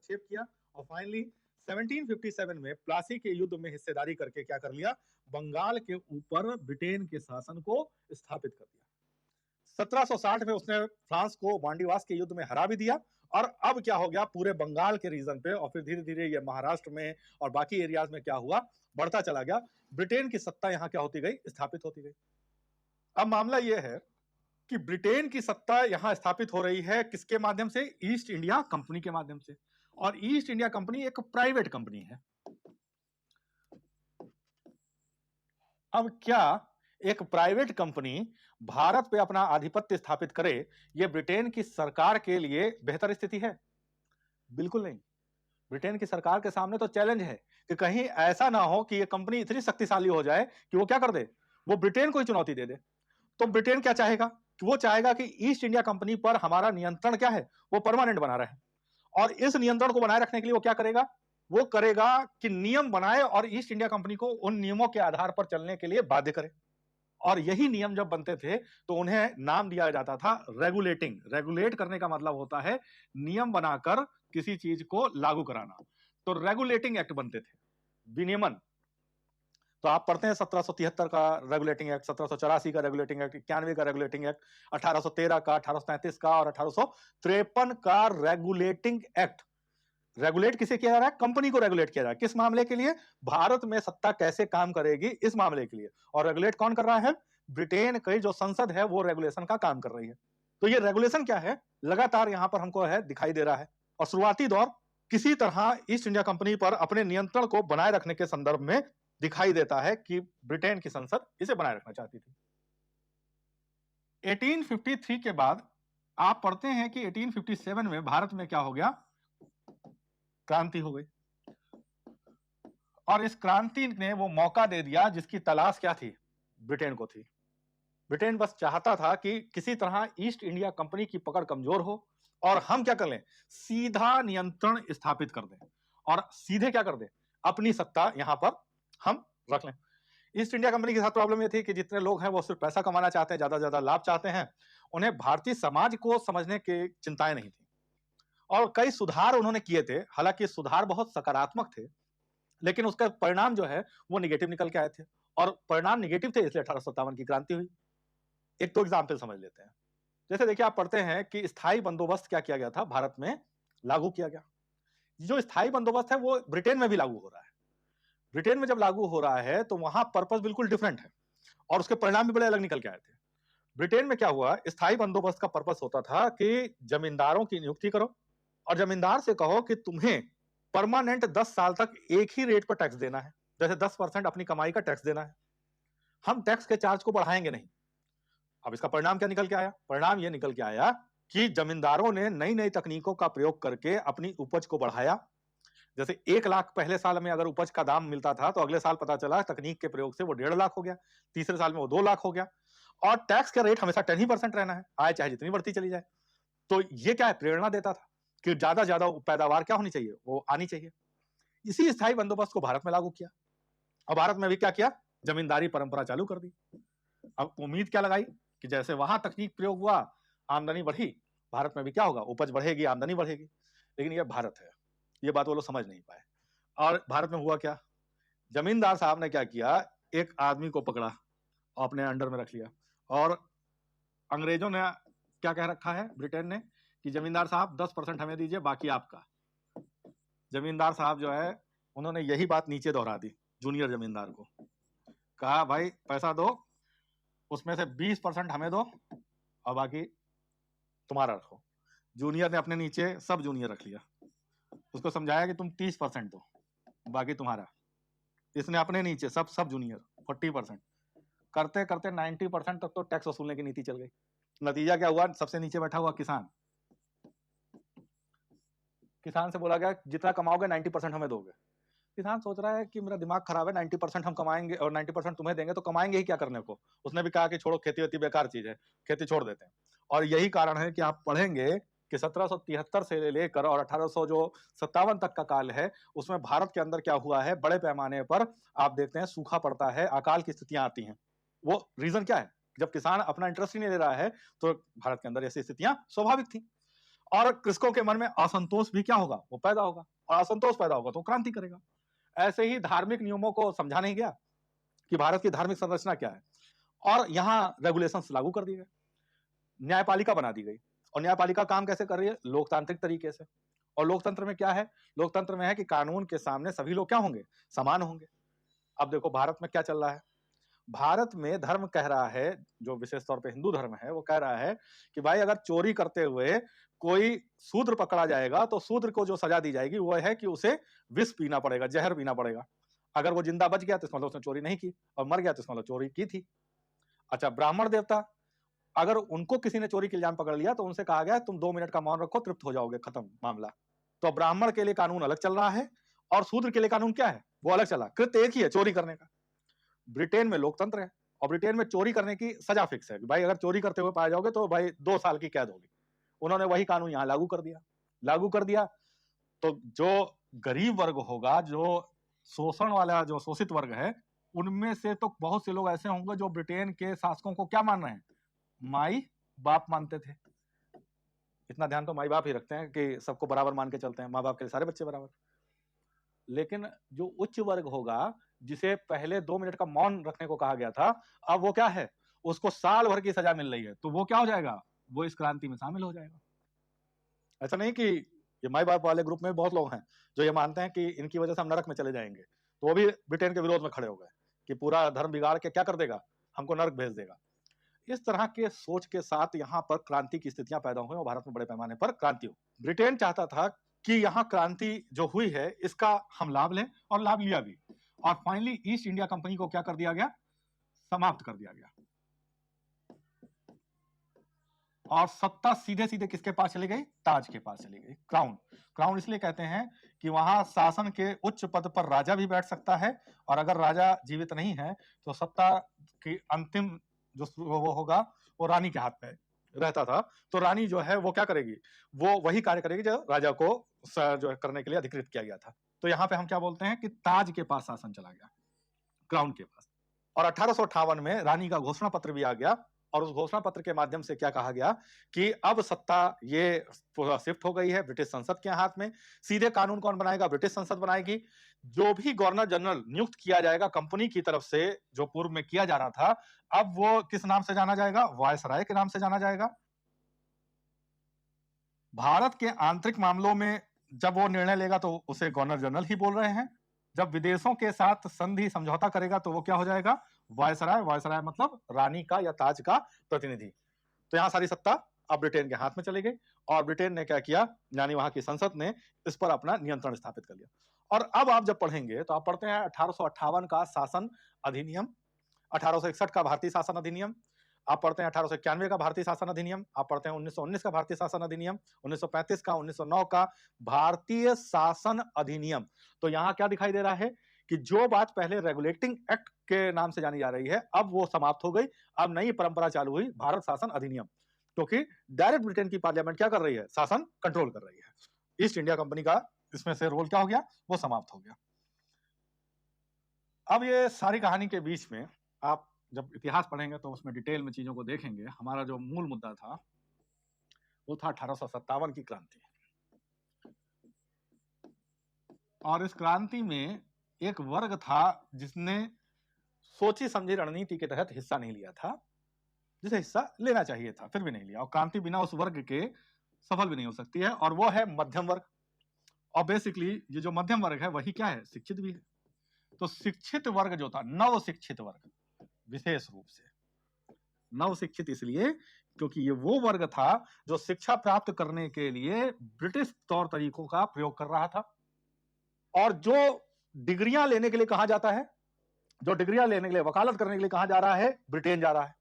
हस्तक्षेप किया और फाइनली 1757 में प्लासी के युद्ध में हिस्सेदारी करके क्या कर लिया, बंगाल के ऊपर ब्रिटेन के शासन को स्थापित कर दिया। 1760 में उसने फ्रांस को वांडीवास के युद्ध में हरा भी दिया और अब क्या हो गया, पूरे बंगाल के रीजन पे और फिर धीरे धीरे ये महाराष्ट्र में और बाकी एरियाज में क्या हुआ, बढ़ता चला गया। ब्रिटेन की सत्ता यहां क्या होती गई, स्थापित होती गई। अब मामला यह है कि ब्रिटेन की सत्ता यहां स्थापित हो रही है किसके माध्यम से, ईस्ट इंडिया कंपनी के माध्यम से। और ईस्ट इंडिया कंपनी एक प्राइवेट कंपनी है। अब क्या एक प्राइवेट कंपनी भारत पे अपना आधिपत्य स्थापित करे, यह ब्रिटेन की सरकार के लिए बेहतर स्थिति है? बिल्कुल नहीं। ब्रिटेन की सरकार के सामने तो चैलेंज है कि कहीं ऐसा ना हो कि यह कंपनी इतनी शक्तिशाली हो जाए कि वो क्या कर दे, वो ब्रिटेन को ही चुनौती दे दे। तो ब्रिटेन क्या चाहेगा कि वो चाहेगा कि ईस्ट इंडिया कंपनी पर हमारा नियंत्रण क्या है, वो परमानेंट बना रहे। और इस नियंत्रण को बनाए रखने के लिए वो क्या करेगा, वो करेगा कि नियम बनाए और ईस्ट इंडिया कंपनी को उन नियमों के आधार पर चलने के लिए बाध्य करे। और यही नियम जब बनते थे तो उन्हें नाम दिया जाता था रेगुलेटिंग। रेगुलेट करने का मतलब होता है नियम बनाकर किसी चीज को लागू कराना। तो रेगुलेटिंग एक्ट बनते थे, विनियमन। तो आप पढ़ते हैं 1773 का रेगुलेटिंग एक्ट, 1784 का रेगुलेटिंग एक्ट, 91 का रेगुलेटिंग एक्ट, 1813 का, 1833 का और 1853 का रेगुलेटिंग एक्ट। रेगुलेट किसे किया जा रहा है, कंपनी को रेगुलेट किया जा रहा है। किस मामले के लिए, भारत में सत्ता कैसे काम करेगी इस मामले के लिए। और रेगुलेट कौन कर रहा है, ब्रिटेन की जो संसद है वो रेगुलेशन का काम कर रही है। तो ये रेगुलेशन क्या है, लगातार यहां पर हमको है दिखाई दे रहा है। और शुरुआती दौर किसी तरह ईस्ट इंडिया कंपनी पर अपने नियंत्रण को बनाए रखने के संदर्भ में दिखाई देता है कि ब्रिटेन की संसद इसे बनाए रखना चाहती थी। 1853 के बाद आप पढ़ते हैं कि 1857 में भारत में क्या हो गया, क्रांति हो गई। और इस क्रांति ने वो मौका दे दिया जिसकी तलाश क्या थी, ब्रिटेन को थी। ब्रिटेन बस चाहता था कि किसी तरह ईस्ट इंडिया कंपनी की पकड़ कमजोर हो और हम क्या कर लें, सीधा नियंत्रण स्थापित कर दें और सीधे क्या कर दें, अपनी सत्ता यहां पर हम रख लें। ईस्ट इंडिया कंपनी के साथ प्रॉब्लम यह थी कि जितने लोग हैं वो सिर्फ पैसा कमाना चाहते हैं, ज्यादा से ज्यादा लाभ चाहते हैं। उन्हें भारतीय समाज को समझने की चिंताएं नहीं थी। और कई सुधार उन्होंने किए थे, हालांकि सुधार बहुत सकारात्मक थे, लेकिन उसका परिणाम जो है वो निगेटिव निकल के आए थे। और परिणाम निगेटिव थे, इसलिए 1857 की क्रांति हुई। एक तो एग्जाम्पल समझ लेते हैं। जैसे देखिए, आप पढ़ते हैं कि स्थायी बंदोबस्त क्या किया गया था, भारत में लागू किया गया। जो स्थायी बंदोबस्त है वो ब्रिटेन में भी लागू हो रहा है। ब्रिटेन में जब लागू हो रहा है तो वहां पर्पस बिल्कुल डिफरेंट है और उसके परिणाम भी बड़े अलग निकल के आए थे। ब्रिटेन में क्या हुआ, स्थायी बंदोबस्त का पर्पस होता था कि जमींदारों की नियुक्ति करो और जमींदार से कहो कि तुम्हें परमानेंट 10 साल तक एक ही रेट पर टैक्स देना है, जैसे 10% अपनी कमाई का टैक्स देना है। हम टैक्स के चार्ज को बढ़ाएंगे नहीं। अब इसका परिणाम क्या निकल के आया, परिणाम यह निकल के आया कि जमींदारों ने नई नई तकनीकों का प्रयोग करके अपनी उपज को बढ़ाया। जैसे 1 लाख पहले साल में अगर उपज का दाम मिलता था तो अगले साल पता चला तकनीक के प्रयोग से वो 1.5 लाख हो गया, तीसरे साल में वो 2 लाख हो गया। और टैक्स का रेट हमेशा 10% रहना है, आय चाहे जितनी बढ़ती चली जाए। तो ये क्या है, प्रेरणा देता था कि ज्यादा पैदावार क्या होनी चाहिए, वो आनी चाहिए। इसी स्थायी बंदोबस्त को भारत में लागू किया और भारत में भी क्या किया, जमींदारी परंपरा चालू कर दी। अब उम्मीद क्या लगाई कि जैसे वहां तकनीक प्रयोग हुआ, आमदनी बढ़ी, भारत में भी क्या होगा, उपज बढ़ेगी, आमदनी बढ़ेगी। लेकिन यह भारत है, ये बात वो लोग समझ नहीं पाए। और भारत में हुआ क्या, जमींदार साहब ने क्या किया, एक आदमी को पकड़ा और अपने अंडर में रख लिया। और अंग्रेजों ने क्या कह रखा है, ब्रिटेन ने, कि जमींदार साहब 10% हमें दीजिए, बाकी आपका। जमींदार साहब जो है उन्होंने यही बात नीचे दोहरा दी जूनियर जमींदार को, कहा भाई पैसा दो, उसमें से 20% हमें दो और बाकी तुम्हारा रखो। जूनियर ने अपने नीचे सब जूनियर रख लिया, उसको समझाया कि तुम 30% दो, बाकी तुम्हारा। इसने अपने नीचे सब जूनियर 40%। करते करते 90% तक तो टैक्स वसूलने की नीति चल गई। नतीजा क्या हुआ, सबसे नीचे बैठा हुआ किसान, किसान से बोला गया जितना कमाओगे 90% हमें दोगे। किसान सोच रहा है कि मेरा दिमाग खराब है, 90% हम कमाएंगे और 90% तुम्हें देंगे तो कमाएंगे ही क्या करने को। उसने भी कहा कि छोड़ो, खेती वेती बेकार चीज है, खेती छोड़ देते हैं। और यही कारण है कि आप पढ़ेंगे कि 1773 से लेकर और 1857 तक का काल है, उसमें भारत के अंदर क्या हुआ है, बड़े पैमाने पर आप देखते हैं सूखा पड़ता है, अकाल की स्थितियां आती हैं। वो रीजन क्या है, जब किसान अपना इंटरेस्ट ही नहीं ले रहा है तो भारत के अंदर ऐसी स्थितियां स्वाभाविक थी। और कृषकों के मन में असंतोष भी क्या होगा, वो पैदा होगा, और असंतोष पैदा होगा तो क्रांति करेगा। ऐसे ही धार्मिक नियमों को समझा नहीं गया कि भारत की धार्मिक संरचना क्या है, और यहां रेगुलेशंस लागू कर दिए गए, न्यायपालिका बना दी गई। और न्यायपालिका काम कैसे कर रही है, लोकतांत्रिक तरीके से। और लोकतंत्र में क्या है, लोकतंत्र में है कि कानून के सामने सभी लोग क्या होंगे, समान होंगे। अब देखो भारत में क्या चल रहा है, भारत में धर्म कह रहा है, जो विशेष तौर पे हिंदू धर्म है, वो कह रहा है कि भाई अगर चोरी करते हुए कोई शूद्र पकड़ा जाएगा तो शूद्र को जो सजा दी जाएगी वो है कि उसे विष पीना पड़ेगा, जहर पीना पड़ेगा। अगर वो जिंदा बच गया तो इसका मतलब उसने चोरी नहीं की, और मर गया तो इसका मतलब चोरी की थी। अच्छा, ब्राह्मण देवता, अगर उनको किसी ने चोरी के इल्जाम पकड़ लिया तो उनसे कहा गया तुम 2 मिनट का मौन रखो, तृप्त हो जाओगे, खत्म मामला। तो ब्राह्मण के लिए कानून अलग चल रहा है और शूद्र के लिए कानून क्या है, वो अलग चला। कृत्य एक ही है, चोरी करने का। ब्रिटेन में लोकतंत्र है और ब्रिटेन में चोरी करने की सजा फिक्स है, भाई अगर चोरी करते हुए पाए जाओगे तो भाई 2 साल की कैद होगी। उन्होंने वही कानून यहां लागू कर दिया। लागू कर दिया तो जो गरीब वर्ग होगा, जो शोषण वाला, जो शोषित वर्ग है, उनमें से तो बहुत से लोग ऐसे होंगे जो ब्रिटेन के शासकों को क्या मान रहे हैं, माई बाप मानते थे। इतना ध्यान तो माई बाप ही रखते हैं कि सबको बराबर मान के चलते हैं, माँ बाप के लिए सारे बच्चे बराबर। लेकिन जो उच्च वर्ग होगा, जिसे पहले 2 मिनट का मौन रखने को कहा गया था, अब वो क्या है, उसको साल भर की सजा मिल रही है, तो वो क्या हो जाएगा, वो इस क्रांति में शामिल हो जाएगा। ऐसा नहीं कि ये माई बाप वाले ग्रुप में बहुत लोग हैं जो ये मानते हैं कि इनकी वजह से हम नरक में चले जाएंगे, तो वो भी ब्रिटेन के विरोध में खड़े हो गए कि पूरा धर्म बिगाड़ के क्या कर देगा, हमको नरक भेज देगा। इस तरह के सोच के साथ यहाँ पर क्रांति की स्थितियां पैदा हुई और भारत में बड़े पैमाने पर क्रांति हो। ब्रिटेन चाहता था कि यहाँ क्रांति जो हुई है इसका हम लाभ लें, और लाभ लिया भी। और फाइनली ईस्ट इंडिया कंपनी को क्या कर दिया गया, समाप्त कर दिया गया। और सत्ता सीधे सीधे किसके पास चली गई, ताज के पास चली गई। क्राउन, क्राउन इसलिए कहते हैं कि वहां शासन के उच्च पद पर राजा भी बैठ सकता है, और अगर राजा जीवित नहीं है तो सत्ता की अंतिम जो वो होगा वो रानी के हाथ में रहता था। तो रानी जो है वो क्या करेगी, वो वही कार्य करेगी जो राजा को जो है करने के लिए अधिकृत किया गया था। तो यहाँ पे हम क्या बोलते हैं कि ताज के पास शासन चला गया, क्राउन के पास। और 1858 में रानी का घोषणा पत्र भी आ गया, और उस घोषणा पत्र के माध्यम से क्या कहा गया कि अब सत्ता ये शिफ्ट हो गई है ब्रिटिश संसद के हाथ में। सीधे कानून कौन बनाएगा, ब्रिटिश संसद बनाएगी। जो भी गवर्नर जनरल नियुक्त किया जाएगा कंपनी की तरफ से, जो पूर्व में किया जा रहा था, अब वो किस नाम से जाना जाएगा, वायसराय के नाम से जाना जाएगा। भारत के आंतरिक मामलों में जब वो निर्णय लेगा तो उसे गवर्नर जनरल ही बोल रहे हैं। जब विदेशों के साथ संधि समझौता करेगा तो वो क्या हो जाएगा, वायसराय। वायसराय मतलब रानी का या ताज का प्रतिनिधि। तो यहाँ सारी सत्ता अब ब्रिटेन के हाथ में चली गई, और ब्रिटेन ने क्या किया, यानी वहां की संसद ने इस पर अपना नियंत्रण स्थापित कर लिया। और अब आप जब पढ़ेंगे तो आप पढ़ते हैं 1858 का शासन अधिनियम, 1861 का भारतीय शासन अधिनियम, आप पढ़ते हैं 1891 का भारतीय शासन अधिनियम, आप पढ़ते हैं 1919 का भारतीय शासन अधिनियम, 1935 का, 1909 का भारतीय शासन अधिनियम। तो यहाँ क्या दिखाई दे रहा है कि जो बात पहले रेगुलेटिंग एक्ट के नाम से जानी जा रही है, अब वो समाप्त हो गई। अब नई परंपरा चालू हुई, भारत शासन अधिनियम, क्योंकि डायरेक्ट ब्रिटेन की पार्लियामेंट क्या कर रही है, शासन कंट्रोल कर रही है। ईस्ट इंडिया कंपनी का इसमें से रोल क्या हो गया, वो समाप्त हो गया। अब ये सारी कहानी के बीच में आप जब इतिहास पढ़ेंगे तो उसमें डिटेल में चीजों को देखेंगे। हमारा जो मूल मुद्दा था वो था 1857 की क्रांति, और इस क्रांति में एक वर्ग था जिसने सोची समझी रणनीति के तहत हिस्सा नहीं लिया था, जिसे हिस्सा लेना चाहिए था फिर भी नहीं लिया। और क्रांति बिना उस वर्ग के सफल भी नहीं हो सकती है, और वो है मध्यम वर्ग। और बेसिकली ये जो मध्यम वर्ग है वही क्या है, शिक्षित भी है। तो शिक्षित वर्ग जो था, नव शिक्षित वर्ग, विशेष रूप से नव शिक्षित इसलिए क्योंकि ये वो वर्ग था जो शिक्षा प्राप्त करने के लिए ब्रिटिश तौर तरीकों का प्रयोग कर रहा था। और जो डिग्रियां लेने के लिए कहा जाता है, जो डिग्रियां लेने के लिए, वकालत करने के लिए कहा जा रहा है, ब्रिटेन जा रहा है।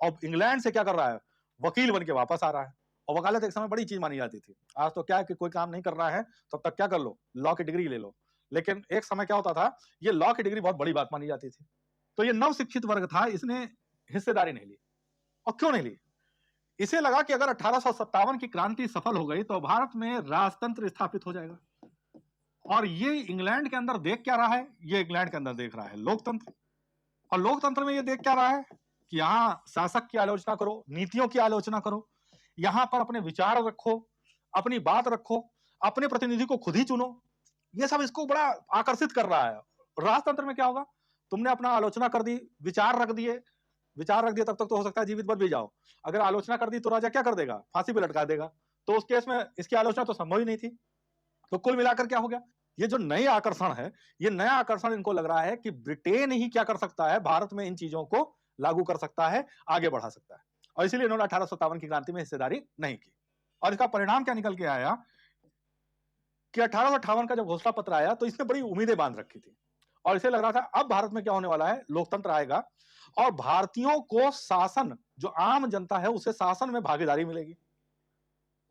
और इंग्लैंड से क्या कर रहा है, वकील बन के वापस आ रहा है। और वकालत एक समय बड़ी चीज मानी जाती थी। आज तो क्या है कि कोई काम नहीं कर रहा है तब तक क्या कर लो, लॉ की डिग्री ले लो। लेकिन एक समय क्या होता था, ये लॉ की डिग्री बहुत बड़ी बात मानी जाती थी। तो ये नव शिक्षित वर्ग था, इसने हिस्सेदारी नहीं ली। और क्यों नहीं ली, इसे लगा कि अगर 1857 की क्रांति सफल हो गई तो भारत में राजतंत्र स्थापित हो जाएगा। और ये इंग्लैंड के अंदर देख क्या रहा है, ये इंग्लैंड के अंदर देख रहा है लोकतंत्र। और लोकतंत्र में ये देख क्या रहा है कि यहाँ शासक की आलोचना करो, नीतियों की आलोचना करो, यहाँ पर अपने विचार रखो, अपनी बात रखो, अपने प्रतिनिधि को खुद ही चुनो। ये सब इसको बड़ा आकर्षित कर रहा है। राजतंत्र में क्या होगा, तुमने अपना आलोचना कर दी, विचार रख दिए, तब तक तो हो सकता है जीवित बच भी जाओ। अगर आलोचना कर दी तो राजा क्या कर देगा, फांसी पे लटका देगा। तो उस केस में इसकी आलोचना तो संभव ही नहीं थी। तो कुल मिलाकर क्या हो गया, ये जो नए आकर्षण है, ये नया आकर्षण इनको लग रहा है कि ब्रिटेन ही क्या कर सकता है, भारत में इन चीजों को लागू कर सकता है, आगे बढ़ा सकता है। और इसीलिए इन्होंने 1857 की क्रांति में हिस्सेदारी नहीं की। और इसका परिणाम क्या निकल के आया कि 1858 का जब घोषणा पत्र आया तो इसने बड़ी उम्मीदें बांध रखी थी, और इसे लग रहा था अब भारत में क्या होने वाला है, लोकतंत्र आएगा और भारतीयों को शासन, जो आम जनता है उसे शासन में भागीदारी मिलेगी।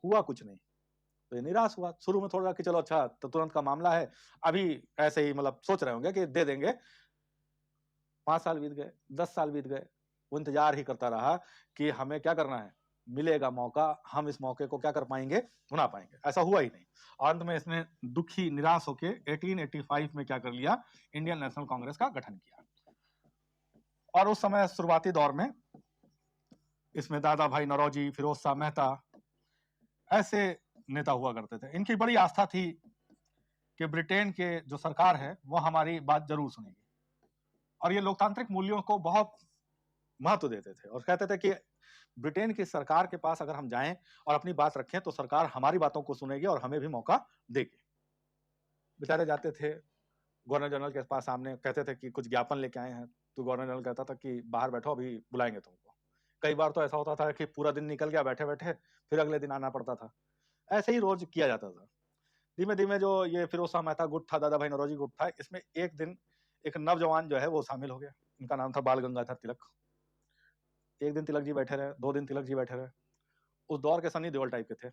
हुआ कुछ नहीं, तो ये निराश हुआ। शुरू में थोड़ा कि चलो अच्छा तो तुरंत का मामला है, अभी ऐसे ही मतलब सोच रहे होंगे कि दे देंगे। 5 साल बीत गए, 10 साल बीत गए, वो इंतजार ही करता रहा कि हमें क्या करना है, मिलेगा मौका, हम इस मौके को क्या कर पाएंगे, बना पाएंगे। ऐसा हुआ ही नहीं। अंत में इसने दुखी निराश होके 1885 में क्या कर लिया, इंडियन नेशनल कांग्रेस का गठन किया। और उस समय शुरुआती दौर में इसमें दादा भाई नौरोजी, फिरोज शाह मेहता ऐसे नेता हुआ करते थे। इनकी बड़ी आस्था थी कि ब्रिटेन के जो सरकार है वो हमारी बात जरूर सुनेगी, और ये लोकतांत्रिक मूल्यों को बहुत महत्व देते थे और कहते थे कि ब्रिटेन की सरकार के पास अगर हम जाएं और अपनी बात रखें तो सरकार हमारी बातों को सुनेगी और हमें भी मौका देगी। बेचारे जाते थे गवर्नर जनरल के पास, सामने कहते थे कि कुछ ज्ञापन लेके आए हैं, तो गवर्नर जनरल कहता था कि बाहर बैठो, अभी बुलाएंगे तुमको। कई बार तो ऐसा होता था कि पूरा दिन निकल गया बैठे बैठे, फिर अगले दिन आना पड़ता था। ऐसे ही रोज किया जाता था। धीमे धीमे जो ये फिरोज शाह मेहता गुट था, दादा भाई नौरोजी गुट था, इसमें एक दिन एक नौजवान जो है वो शामिल हो गया। इनका नाम था बाल गंगाधर तिलक। एक दिन तिलक जी बैठे रहे, 2 दिन तिलक जी बैठे रहे, उस दौर के सनी देओल टाइप के थे।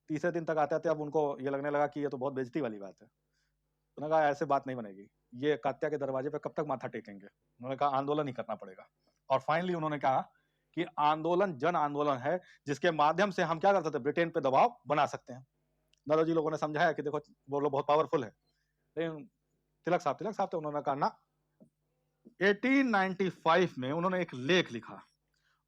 तीसरे दिन तक आते आते अब उनको ये लगने लगा कि ये तो बहुत बेइज्जती वाली बात है। उन्होंने कहा ऐसे बात नहीं बनेगी, ये कात्या के दरवाजे पे कब तक माथा टेकेंगे। उन्होंने कहा आंदोलन ही करना पड़ेगा। और फाइनली उन्होंने कहा कि आंदोलन जन आंदोलन है, जिसके माध्यम से हम क्या कर सकते हैं, ब्रिटेन पे दबाव बना सकते हैं। नौरोजी लोगों ने समझाया कि देखो वो लोग बहुत पावरफुल है, लेकिन तिलक साहब थे, उन्होंने कहा ना। 1895 में उन्होंने एक लेख लिखा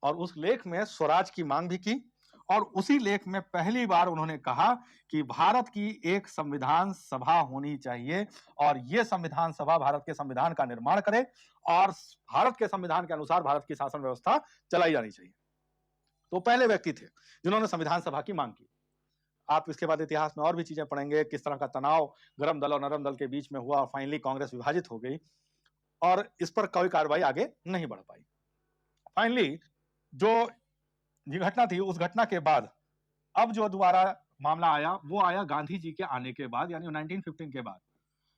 और उस लेख में स्वराज की मांग भी की, और उसी लेख में पहली बार उन्होंने कहा कि भारत की एक संविधान सभा होनी चाहिए और यह संविधान सभा भारत के संविधान का निर्माण करे और भारत के संविधान के अनुसार भारत की शासन व्यवस्था चलाई जानी चाहिए। तो पहले व्यक्ति थे जिन्होंने संविधान सभा की मांग की। आप इसके बाद इतिहास में और भी चीजें पढ़ेंगे, किस तरह का तनाव गर्म दल और नरम दल के बीच में हुआ और फाइनली कांग्रेस विभाजित हो गई और इस पर कोई कार्रवाई आगे नहीं बढ़ पाई। फाइनली जो ये घटना थी, उस घटना के बाद अब जो दोबारा मामला आया वो आया गांधी जी के आने के बाद, यानी 1915 के बाद।